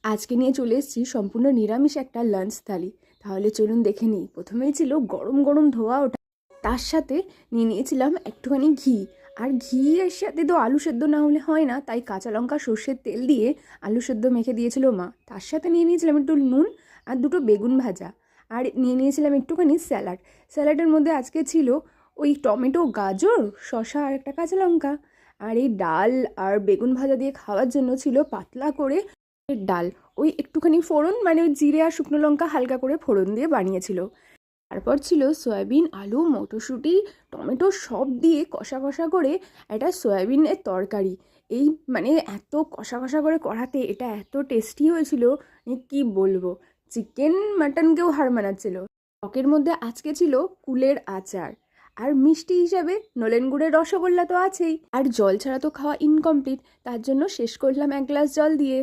আজকে নিয়ে চলে এসেছি সম্পূর্ণ নিরামিষ একটা লাঞ্চ থালি। তাহলে চলুন দেখে নিই। প্রথমেই ছিল গরম গরম ধোয়া ওটা, তার সাথে নিয়ে নিয়েছিলাম একটুখানি ঘি। আর ঘিয়ের সাথে তো আলু সেদ্ধ না হলে হয় না, তাই কাঁচা লঙ্কা সর্ষের তেল দিয়ে আলু সেদ্ধ মেখে দিয়েছিল মা। তার সাথে নিয়ে নিয়েছিলাম একটু নুন আর দুটো বেগুন ভাজা। আর নিয়ে নিয়েছিলাম একটুখানি স্যালাড। স্যালাডের মধ্যে আজকে ছিল ওই টমেটো, গাজর, শসা আর একটা কাঁচা লঙ্কা। আর এই ডাল আর বেগুন ভাজা দিয়ে খাওয়ার জন্য ছিল পাতলা করে ডাল। ওই একটুখানি ফোড়ন, মানে ওই জিরে আর শুকনো লঙ্কা হালকা করে ফোড়ন দিয়ে বানিয়েছিল। তারপর ছিল সয়াবিন, আলু, মটরশুঁটি, টমেটো সব দিয়ে কষা কষা করে একটা সয়াবিনের তরকারি। এই মানে এত কষা কষা করে করাতে এটা এত টেস্টি হয়েছিল, কি বলবো। চিকেন মাটনকেও হার মানাচ্ছিল। টকের মধ্যে আজকে ছিল কুলের আচার। আর মিষ্টি হিসাবে নলেন গুড়ের রসগোল্লা তো আছেই। আর জল ছাড়া তো খাওয়া ইনকমপ্লিট, তার জন্য শেষ করলাম এক গ্লাস জল দিয়ে।